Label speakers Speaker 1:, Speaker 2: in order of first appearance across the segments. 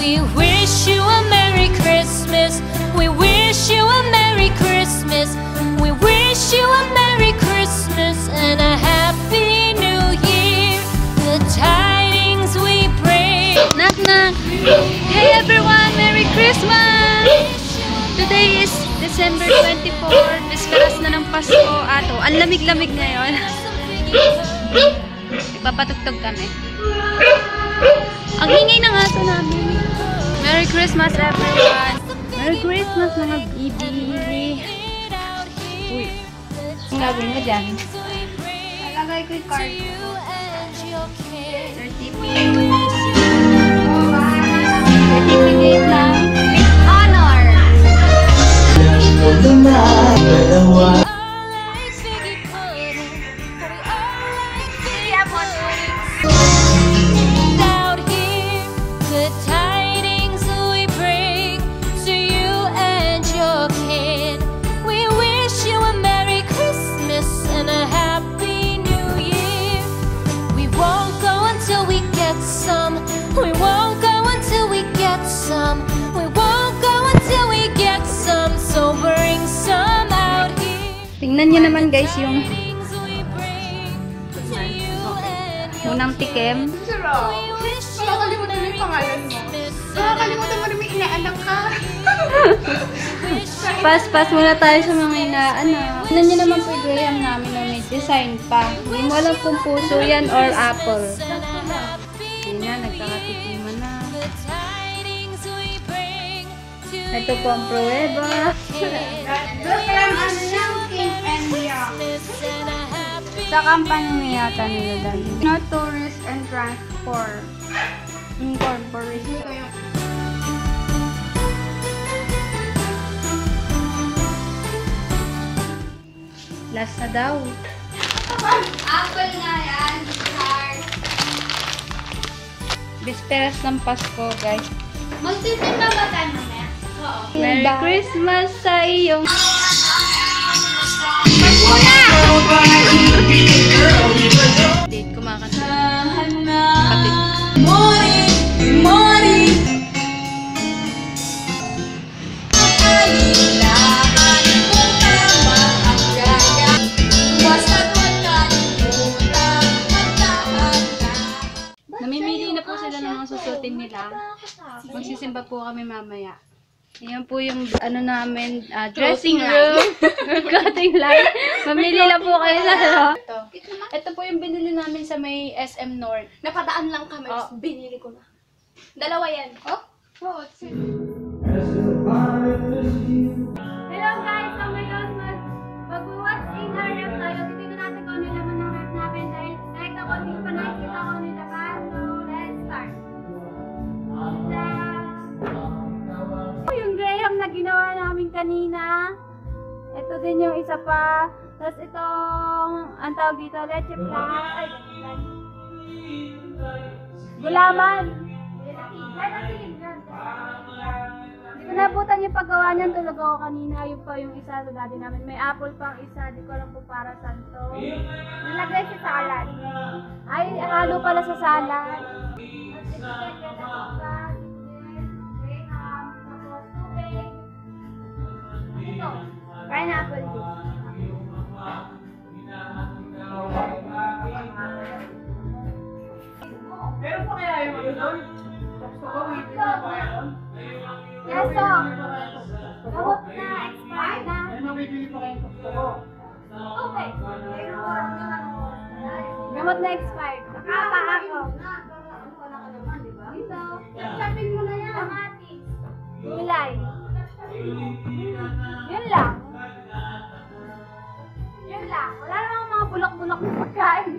Speaker 1: We wish you a Merry Christmas. We wish you a Merry Christmas. We wish you a Merry Christmas and a Happy New Year. The tidings we bring.
Speaker 2: Knock knock. Hey everyone, Merry Christmas! Today is December 24, bisperas na ng Pasko. Ato, ang lamig-lamig ngayon. Ipapatugtog kami. Ang ingay ng aso namin. Merry Christmas everyone! Merry Christmas mga bibi! Uy, ang gagawin mo dyan? Alagay ko yung card. 30 minutes. Certificate lang. With honor!
Speaker 1: Out here, the tidings we bring to you and your kid. We wish you a Merry Christmas and a Happy New Year. We won't go until we get some. We won't go until we get some. We won't go until we get some. So bring some out here.
Speaker 2: Tingnan nyo naman guys yung unang tikim.
Speaker 3: Sarap. Nakakalimutan mo yung pangalan mo. Nakakalimutan mo rin may inaanak ka.
Speaker 2: Pas muna tayo sa mga inaanak. Tingnan nyo naman po yung graham namin na may design pa. Hindi mo alam kung puso yan or apple. Ayun na, nagkakatikiman na. Ito po ang pruweba. Sa kampanya yata nila dali. No tourist and transport. Incorporation. Last na daw.
Speaker 3: Apple na yan.
Speaker 2: Bisperas ng Pasko, guys.
Speaker 3: Magtitimba ba tayo mamaya? Oo.
Speaker 2: Merry Christmas sa iyong... Date kumakanta. Kapit.
Speaker 1: Morning.
Speaker 2: Namimili na po sila ng mga susutin nila. Magsisimba po kami mamaya. Ayan po yung ano namin, dressing room. Clothing line. Mamili lang po kayo sa Ito po yung binili namin sa may SM North.
Speaker 3: Napadaan lang kami. Binili ko na. Dalawa yan.
Speaker 2: Oh?
Speaker 3: Hello guys! So ngayon, mag-watch in our rep tayo. Titignan natin kung ano naman ang rep namin dahil nakita ko nila pa. So, let's start. Yung graham na ginawa namin kanina. Ito din yung isa pa. Tapos itong, ang tawag dito, leche plan. Ay, gulaman. Hindi ko nabutan yung paggawa niyan. Tulog ako kanina. Yung pa yung isa sa dati namin. May apple pang isa. Di ko alam po para saan to. Nilagay sa salad. Ay, halo pala sa salad. Ito, pineapple juice.
Speaker 4: Meron pa kaya yung ano doon? Gusto ko, may pili pa kaya doon?
Speaker 3: Yes, so. Gamot na, expired na.
Speaker 4: May mabibili pa kayong gusto ko.
Speaker 3: Okay. Gamot na expired. Nakapa ako. Dito. Sabihin mo na yan. Kamatis. Gulay. Yun lang. Yun lang. Wala namang mga bulok-bulok na pagkain.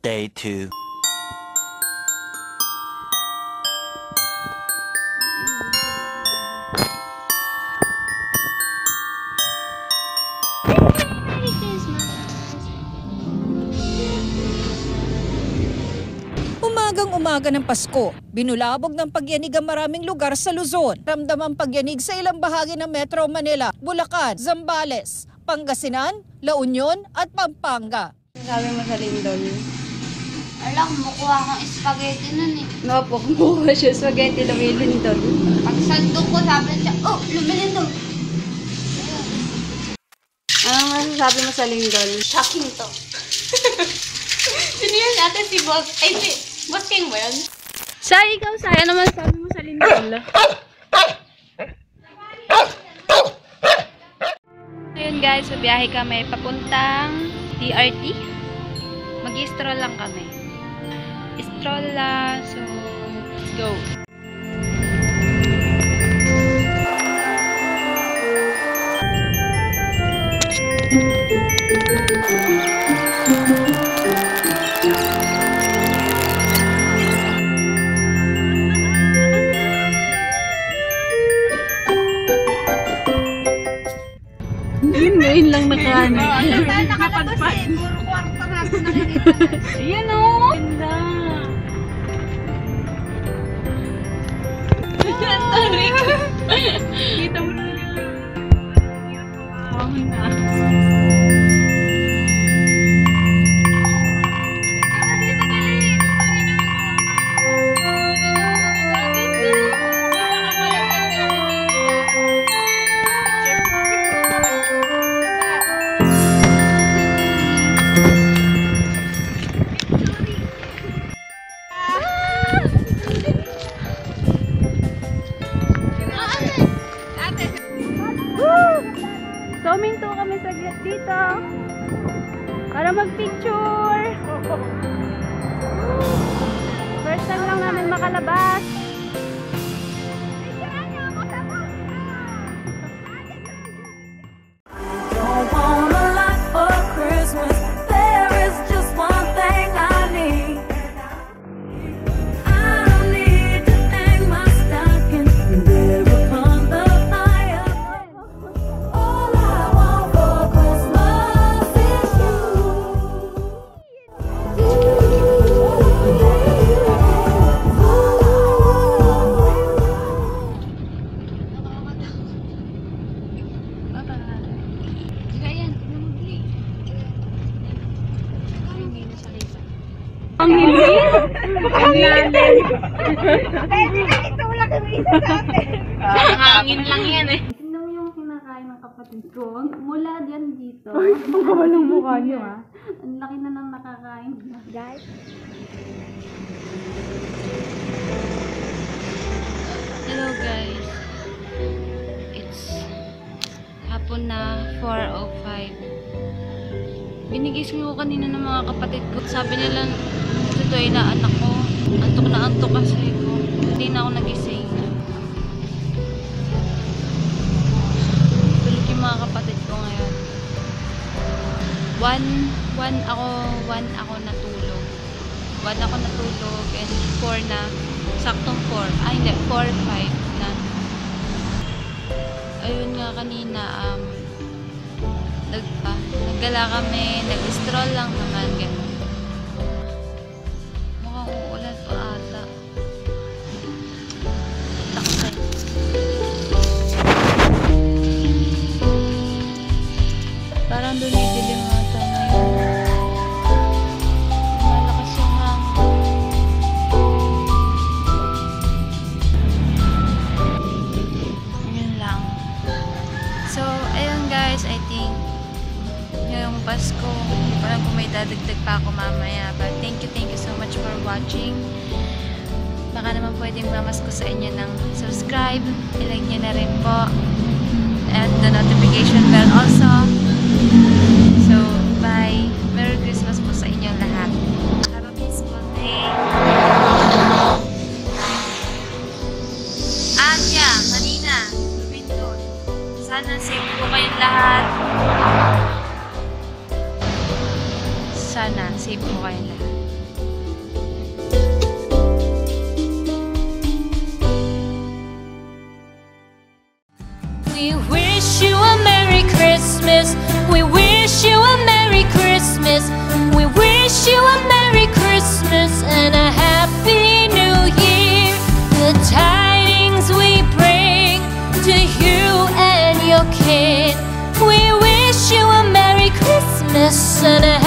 Speaker 5: Day 2.
Speaker 6: umaga ng Pasko, binulabog ng pagyanig ang maraming lugar sa Luzon. Ramdam ang pagyanig sa ilang bahagi ng Metro Manila, Bulacan, Zambales, Pangasinan, La Union at Pampanga.
Speaker 2: Sabi mo sa Lindol.
Speaker 3: Ala, kumukuha akong spaghetti nun eh.
Speaker 2: No po, kumuha siya spaghetti lumilindol.
Speaker 3: Pag sandok ko, sabi siya, oh, lumilindol.
Speaker 2: Anong masasabi mo sa Lindol?
Speaker 3: Shocking to.
Speaker 1: Sino yan ate si Boss? Ay, si Boss King ba yan?
Speaker 2: Say, ikaw, Say, ano masasabi mo sa Lindol? Ngayon guys, mabiyahe kami papuntang TRT. Mag-stroll lang kami. Stroll lang, so let's go. Ngayon lang nakaano.
Speaker 3: Nakalabas eh. Puro kwarto na ako nakikita.
Speaker 2: Ayan o! Ganda! Kita mo na So, minto kami saglit dito para mag-picture. First time lang namin makalabas.
Speaker 7: Don't want a lot for Christmas. There is just one thing I need. I don't need to hang my stocking there upon the fire. All I want for Christmas is
Speaker 2: Ang hindi? Ang lalim.
Speaker 1: Hangin lang yan eh.
Speaker 3: Tingnan mo yung kinakain ng kapatid ko. Mula dyan dito.
Speaker 2: Ang kawalang mukha niyo ah.
Speaker 3: Ang laki na nang nakakain. Guys.
Speaker 2: Hello guys. It's hapon na 4:05. Binigising ko kanina ng mga kapatid ko. Sabi nila, ito ay na anak ko. Antok na antok kasi ko. Hindi na ako nagising. Tulog yung mga kapatid ko ngayon. One ako natulog. 1 ako natulog and 4 na. Saktong 4. Ay hindi, 4, 5 na. Ayun nga kanina, naggala kami, nag-stroll lang naman, gano'n. Mukhang uulan pa ata. Takot. Parang dumidilim ata ngayon. Malakas yung hangin. Yun lang. So, ayun guys, I think ngayong Pasko, parang kung may dadagdag pa ako mamaya. But thank you so much for watching. Baka naman pwedeng mamas ko sa inyo ng subscribe. I-like nyo na rin po. And the notification bell also. So, bye. Merry Christmas po sa inyo lahat. Have a peaceful day. At yeah, kanina, lumindol. Sana safe po kayong lahat. Sana safe po kayong lahat.
Speaker 1: We wish you a Merry Christmas. We wish you a Merry Christmas. We wish you a Merry Christmas and a Happy Christmas and a